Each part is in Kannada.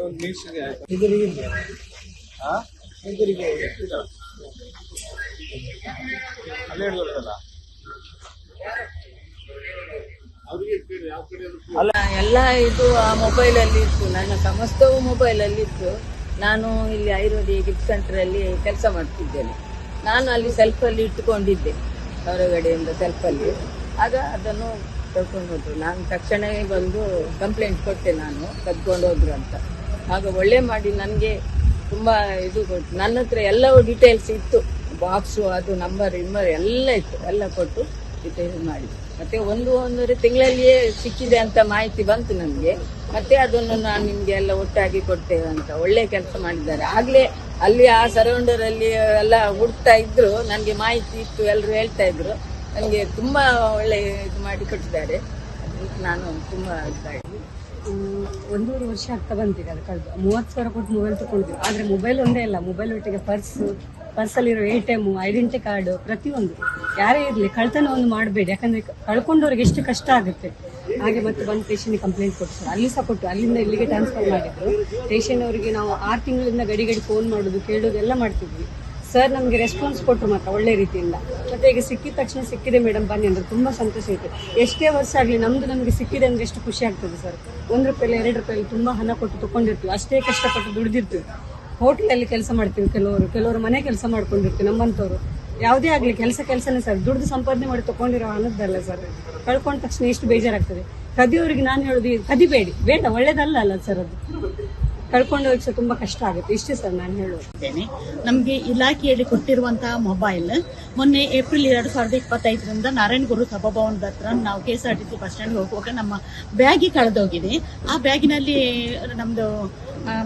ಒಂದು ಮೀಸಿಗೆ ಆಯ್ತು ಎದುರಿಗೆ ಎದುರಿಗೆ ಅಲ್ಲೇ ಹಿಡಿದಲ್ಲ ಅಲ್ಲ ಎಲ್ಲ ಇದು ಆ ಮೊಬೈಲಲ್ಲಿ ಇತ್ತು. ನನ್ನ ಸಮಸ್ತವು ಮೊಬೈಲಲ್ಲಿ ಇತ್ತು. ನಾನು ಇಲ್ಲಿ ಆಯುರ್ವೇದಿಕ್ ಗಿಫ್ಟ್ ಸೆಂಟರ್ ಅಲ್ಲಿ ಕೆಲಸ ಮಾಡ್ತಿದ್ದೇನೆ. ನಾನು ಅಲ್ಲಿ ಸೆಲ್ಫಲ್ಲಿ ಇಟ್ಟುಕೊಂಡಿದ್ದೆ, ಹೊರಗಡೆಯಿಂದ ಸೆಲ್ಫಲ್ಲಿ. ಆಗ ಅದನ್ನು ತಗೊಂಡು ಹೋದ್ರು. ನಾನು ತಕ್ಷಣವೇ ಬಂದು ಕಂಪ್ಲೇಂಟ್ ಕೊಟ್ಟೆ, ನಾನು ಕದ್ಕೊಂಡು ಹೋದ್ರು ಅಂತ. ಆಗ ಒಳ್ಳೆ ಮಾಡಿ ನನಗೆ ತುಂಬ ಇದು ಕೊಟ್ಟು, ನನ್ನ ಹತ್ರ ಎಲ್ಲವೂ ಡೀಟೇಲ್ಸ್ ಇತ್ತು, ಬಾಕ್ಸು ಅದು ನಂಬರ್ ಎಲ್ಲ ಇತ್ತು. ಎಲ್ಲ ಕೊಟ್ಟು ಡೀಟೇಲ್ಸ್ ಮಾಡಿ ಮತ್ತೆ ಒಂದೂವರೆ ತಿಂಗಳಲ್ಲಿಯೇ ಸಿಕ್ಕಿದೆ ಅಂತ ಮಾಹಿತಿ ಬಂತು ನನಗೆ. ಮತ್ತೆ ಅದನ್ನು ನಾನು ನಿಮಗೆ ಎಲ್ಲ ಒಟ್ಟಾಗಿ ಕೊಡ್ತೇವೆ ಅಂತ ಒಳ್ಳೆ ಕೆಲಸ ಮಾಡಿದ್ದಾರೆ. ಆಗಲೇ ಅಲ್ಲಿ ಆ ಸರೌಂಡರಲ್ಲಿ ಎಲ್ಲ ಹುಡ್ತಾ ಇದ್ರು, ನನಗೆ ಮಾಹಿತಿ ಇತ್ತು, ಎಲ್ಲರೂ ಹೇಳ್ತಾ ಇದ್ರು. ನನಗೆ ತುಂಬ ಒಳ್ಳೆ ಇದು ಮಾಡಿ ಕೊಟ್ಟಿದ್ದಾರೆ. ಅದಕ್ಕೆ ನಾನು ತುಂಬ ಇದಾಗಿ 1.5 ವರ್ಷ ಆಗ್ತಾ ಬಂತೀಗ. ಅದು ಕಳೆದು 30,000 ಕೊಟ್ಟು ಮೊಬೈಲ್ ತಗೊಂಡಿದ್ವಿ. ಆದರೆ ಮೊಬೈಲ್ ಒಂದೇ ಇಲ್ಲ, ಮೊಬೈಲ್ ಒಟ್ಟಿಗೆ ಪರ್ಸಲ್ಲಿರೋ ATM, ಐಡೆಂಟಿ ಕಾರ್ಡ್, ಪ್ರತಿಯೊಂದು. ಯಾರೇ ಇರಲಿ ಕಳ್ತನ ಒಂದು ಮಾಡಬೇಡಿ, ಯಾಕಂದರೆ ಕಳ್ಕೊಂಡವ್ರಿಗೆ ಎಷ್ಟು ಕಷ್ಟ ಆಗುತ್ತೆ. ಹಾಗೆ ಮತ್ತೆ ಬಂದು ಸ್ಟೇಷನ್ಗೆ ಕಂಪ್ಲೇಂಟ್ ಕೊಡ್ತಾರೆ. ಅಲ್ಲಿ ಸಹ ಕೊಟ್ಟು ಅಲ್ಲಿಂದ ಇಲ್ಲಿಗೆ ಟ್ರಾನ್ಸ್ಫರ್ ಮಾಡಿದ್ರು. ಸ್ಟೇಷನ್ ಅವರಿಗೆ ನಾವು 6 ತಿಂಗಳಿಂದ ಗಡಿ ಫೋನ್ ಮಾಡೋದು, ಕೇಳೋದು ಎಲ್ಲ ಮಾಡ್ತಿದ್ವಿ. ಸರ್ ನಮಗೆ ರೆಸ್ಪಾನ್ಸ್ ಕೊಟ್ಟರು ಮಾತ್ರ ಒಳ್ಳೆ ರೀತಿಯಿಂದ. ಮತ್ತೆ ಈಗ ಸಿಕ್ಕಿದ ತಕ್ಷಣ ಸಿಕ್ಕಿದೆ ಮೇಡಮ್ ಬನ್ನಿ ಅಂದ್ರೆ ತುಂಬ ಸಂತೋಷ ಆಯಿತು. ಎಷ್ಟೇ ವರ್ಷ ಆಗಲಿ ನಮಗೆ ಸಿಕ್ಕಿದೆ ಅಂದರೆ ಎಷ್ಟು ಖುಷಿ ಆಗ್ತದೆ ಸರ್. 1 ರೂಪಾಯಿ 2 ರೂಪಾಯಿ ತುಂಬ ಹಣ ಕೊಟ್ಟು ತೊಗೊಂಡಿರ್ತೀವಿ, ಅಷ್ಟೇ ಕಷ್ಟಪಟ್ಟು ದುಡಿದಿರ್ತೀವಿ. ಹೋಟೆಲಲ್ಲಿ ಕೆಲಸ ಮಾಡ್ತೀವಿ, ಕೆಲವರು ಮನೆ ಕೆಲಸ ಮಾಡ್ಕೊಂಡಿರ್ತೀವಿ. ನಮ್ಮಂಥವ್ರು ಯಾವುದೇ ಆಗಲಿ ಕೆಲಸನೇ ಸರ್. ದುಡ್ದು ಸಂಪಾದನೆ ಮಾಡಿ ತೊಗೊಂಡಿರೋ ಹಣದ್ದಲ್ಲ ಸರ್. ಕಳ್ಕೊಂಡ ತಕ್ಷಣ ಎಷ್ಟು ಬೇಜಾರಾಗ್ತದೆ. ಕದಿಯವರಿಗೆ ನಾನು ಹೇಳೋದು, ಕದಿಬೇಡಿ, ಬೇಡ, ಒಳ್ಳೇದಲ್ಲ ಅಲ್ಲ ಸರ್. ಅದು ಕಳ್ಕೊಂಡವ್ರಿಗೆ ಸಹ ತುಂಬ ಕಷ್ಟ ಆಗುತ್ತೆ. ಇಷ್ಟೇ ಸರ್ ನಾನು ಹೇಳೋದು. ನಮಗೆ ಇಲಾಖೆಯಲ್ಲಿ ಕೊಟ್ಟಿರುವಂತಹ ಮೊಬೈಲ್ ಮೊನ್ನೆ ಏಪ್ರಿಲ್ 2025ರಿಂದ ನಾರಾಯಣಗುರು ಸಭಾಭವನದ ಹತ್ರ ನಾವು KSRTC ಬಸ್ ಸ್ಟ್ಯಾಂಡ್ ಹೋಗುವಾಗ ನಮ್ಮ ಬ್ಯಾಗಿ ಕಳೆದೋಗಿದೆ. ಆ ಬ್ಯಾಗಿನಲ್ಲಿ ನಮ್ದು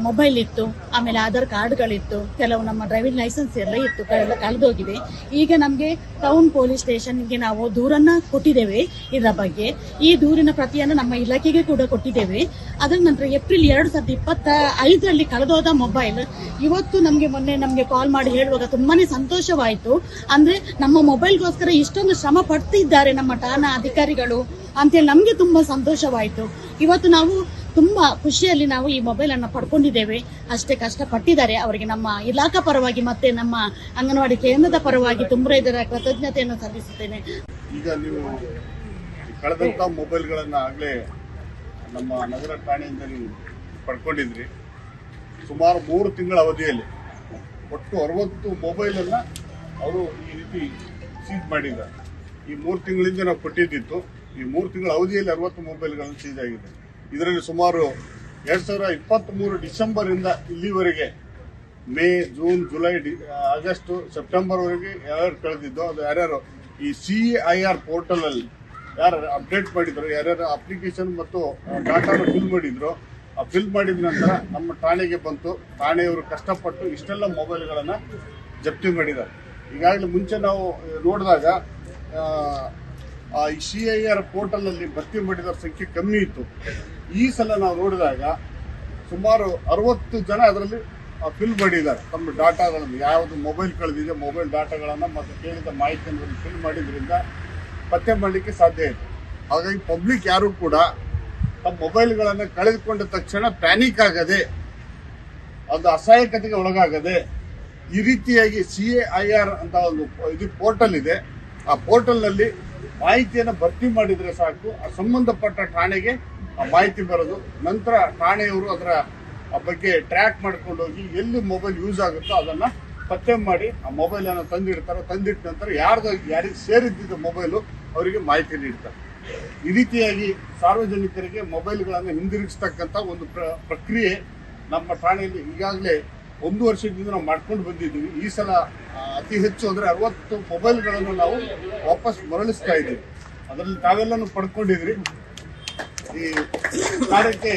ಮೊಬೈಲ್ ಇತ್ತು, ಆಮೇಲೆ ಆಧಾರ್ ಕಾರ್ಡ್ಗಳಿತ್ತು, ಕೆಲವು ನಮ್ಮ ಡ್ರೈವಿಂಗ್ ಲೈಸೆನ್ಸ್ ಎಲ್ಲ ಇತ್ತು, ಎಲ್ಲ ಕಳೆದೋಗಿದೆ. ಈಗ ನಮಗೆ ಟೌನ್ ಪೊಲೀಸ್ ಸ್ಟೇಷನ್ಗೆ ನಾವು ದೂರನ್ನ ಕೊಟ್ಟಿದ್ದೇವೆ. ಇದರ ಬಗ್ಗೆ ಈ ದೂರಿನ ಪ್ರತಿಯನ್ನು ನಮ್ಮ ಇಲಾಖೆಗೆ ಕೂಡ ಕೊಟ್ಟಿದ್ದೇವೆ. ಅದರ ನಂತರ ಏಪ್ರಿಲ್ 2025ರಲ್ಲಿ ಕಳೆದೋದ ಮೊಬೈಲ್ ಇವತ್ತು ಮೊನ್ನೆ ನಮಗೆ ಕಾಲ್ ಮಾಡಿ ಹೇಳುವಾಗ ತುಂಬಾನೇ ಸಂತೋಷವಾಯಿತು. ಅಂದ್ರೆ ನಮ್ಮ ಮೊಬೈಲ್ಗೋಸ್ಕರ ಇಷ್ಟೊಂದು ಶ್ರಮ ಪಡ್ತಿದ್ದಾರೆ ನಮ್ಮ ಠಾಣಾ ಅಧಿಕಾರಿಗಳು ಅಂತೇಳಿ ನಮಗೆ ತುಂಬಾ ಸಂತೋಷವಾಯಿತು. ಇವತ್ತು ನಾವು ತುಂಬಾ ಖುಷಿಯಲ್ಲಿ ನಾವು ಈ ಮೊಬೈಲ್ ಅನ್ನು ಪಡ್ಕೊಂಡಿದ್ದೇವೆ. ಅಷ್ಟೇ ಕಷ್ಟಪಟ್ಟಿದ್ದಾರೆ ಅವರಿಗೆ ನಮ್ಮ ಇಲಾಖಾ ಪರವಾಗಿ ಮತ್ತೆ ನಮ್ಮ ಅಂಗನವಾಡಿ ಕೇಂದ್ರದ ಪರವಾಗಿ ತುಂಬ ಇದರ ಕೃತಜ್ಞತೆಯನ್ನು ಸಲ್ಲಿಸುತ್ತೇನೆ. ಈಗ ನೀವು ಕಳೆದಂತ ಮೊಬೈಲ್ಗಳನ್ನ ಆಗ್ಲೇ ನಮ್ಮ ನಗರ ಠಾಣೆಯಿಂದ ನೀವು ಪಡ್ಕೊಂಡಿದ್ರಿ. ಸುಮಾರು 3 ತಿಂಗಳ ಅವಧಿಯಲ್ಲಿ ಒಟ್ಟು 60 ಮೊಬೈಲನ್ನ ಅವರು ಈ ರೀತಿ ಸೀಜ್ ಮಾಡಿದ್ದಾರೆ. ಈ 3 ತಿಂಗಳಿಂದ ನಾವು ಕೊಟ್ಟಿದ್ದಿತ್ತು. ಈ 3 ತಿಂಗಳ ಅವಧಿಯಲ್ಲಿ 60 ಮೊಬೈಲ್ಗಳನ್ನು ಸೀಜ್ ಆಗಿದೆ. ಇದರಲ್ಲಿ ಸುಮಾರು 2023 ಡಿಸೆಂಬರ್ ಇಂದ ಇಲ್ಲಿವರೆಗೆ May, June, July, August, September ವರೆಗೆ ಯಾರ್ಯಾರು ಕಳೆದಿದ್ದು ಅದು ಯಾರ್ಯಾರು ಈ CIR ಪೋರ್ಟಲ್ ಅಲ್ಲಿ ಯಾರು ಅಪ್ಡೇಟ್ ಮಾಡಿದ್ರು, ಯಾರ್ಯಾರು ಅಪ್ಲಿಕೇಶನ್ ಮತ್ತು ಡಾಟಾನ ಫಿಲ್ ಮಾಡಿದ್ರು, ಆ ಫಿಲ್ ಮಾಡಿದ ನಂತರ ನಮ್ಮ ಠಾಣೆಗೆ ಬಂತು. ಠಾಣೆಯವರು ಕಷ್ಟಪಟ್ಟು ಇಷ್ಟೆಲ್ಲ ಮೊಬೈಲ್ಗಳನ್ನ ಜಪ್ತಿ ಮಾಡಿದ್ದಾರೆ. ಈಗಾಗಲೇ ಮುಂಚೆ ನಾವು ನೋಡಿದಾಗ ಈ CIR ಪೋರ್ಟಲ್ ಅಲ್ಲಿ ಭರ್ತಿ ಮಾಡಿದ ಸಂಖ್ಯೆ ಕಮ್ಮಿ ಇತ್ತು. ಈ ಸಲ ನಾವು ನೋಡಿದಾಗ ಸುಮಾರು 60 ಜನ ಅದರಲ್ಲಿ ಫಿಲ್ ಮಾಡಿದ್ದಾರೆ. ತಮ್ಮ ಡಾಟಾಗಳನ್ನು, ಯಾವುದು ಮೊಬೈಲ್ ಕಳೆದಿದೆ ಮೊಬೈಲ್ ಡಾಟಾಗಳನ್ನು ಮತ್ತು ಕೇಳಿದ ಮಾಹಿತಿಯನ್ನು ಫಿಲ್ ಮಾಡಿದ್ರಿಂದ ಪತ್ತೆ ಮಾಡಲಿಕ್ಕೆ ಸಾಧ್ಯ ಇದೆ. ಹಾಗಾಗಿ ಪಬ್ಲಿಕ್ ಯಾರು ಕೂಡ ತಮ್ಮ ಮೊಬೈಲ್ಗಳನ್ನು ಕಳೆದುಕೊಂಡ ತಕ್ಷಣ ಪ್ಯಾನಿಕ್ ಆಗದೆ, ಅದು ಅಸಹಾಯಕತೆಗೆ ಒಳಗಾಗದೆ, ಈ ರೀತಿಯಾಗಿ CIR ಅಂತ ಒಂದು ಇದು ಪೋರ್ಟಲ್ ಇದೆ. ಆ ಪೋರ್ಟಲ್ನಲ್ಲಿ ಮಾಹಿತಿಯನ್ನು ಭರ್ತಿ ಮಾಡಿದರೆ ಸಾಕು, ಆ ಸಂಬಂಧಪಟ್ಟ ಠಾಣೆಗೆ ಆ ಮಾಹಿತಿ ಬರೋದು. ನಂತರ ಠಾಣೆಯವರು ಅದರ ಬಗ್ಗೆ ಟ್ರ್ಯಾಕ್ ಮಾಡ್ಕೊಂಡು ಹೋಗಿ ಎಲ್ಲಿ ಮೊಬೈಲ್ ಯೂಸ್ ಆಗುತ್ತೋ ಅದನ್ನ ಪತ್ತೆ ಮಾಡಿ ಆ ಮೊಬೈಲ್ ಅನ್ನು ತಂದಿಡ್ತಾರೆ. ತಂದಿಟ್ಟ ನಂತರ ಯಾರಿಗೆ ಸೇರಿದ್ದ ಮೊಬೈಲು ಅವರಿಗೆ ಮಾಹಿತಿ ನೀಡ್ತಾರೆ. ಈ ರೀತಿಯಾಗಿ ಸಾರ್ವಜನಿಕರಿಗೆ ಮೊಬೈಲ್ಗಳನ್ನು ಹಿಂದಿರುಗಿಸ್ತಕ್ಕಂಥ ಒಂದು ಪ್ರಕ್ರಿಯೆ ನಮ್ಮ ಠಾಣೆಯಲ್ಲಿ ಈಗಾಗಲೇ 1 ವರ್ಷದಿಂದ ನಾವು ಮಾಡ್ಕೊಂಡು ಬಂದಿದ್ದೀವಿ. ಈ ಸಲ ಅತಿ ಹೆಚ್ಚು ಅಂದರೆ 60 ಮೊಬೈಲ್ಗಳನ್ನು ನಾವು ವಾಪಸ್ ಮರಳಿಸ್ತಾ ಇದ್ದೀವಿ. ಅದರಲ್ಲಿ ತಾವೆಲ್ಲನೂ ಪಡ್ಕೊಂಡಿದ್ರಿ. ಈ ಕಾರ್ಯಕ್ಕೆ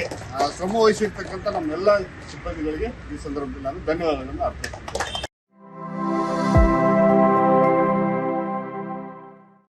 ಶ್ರಮ ವಹಿಸಿರ್ತಕ್ಕಂಥ ನಮ್ಮೆಲ್ಲ ಸಿಬ್ಬಂದಿಗಳಿಗೆ ಈ ಸಂದರ್ಭದಲ್ಲಿ ನಾನು ಧನ್ಯವಾದಗಳನ್ನು ಅರ್ಪಿಸ್ತೀನಿ.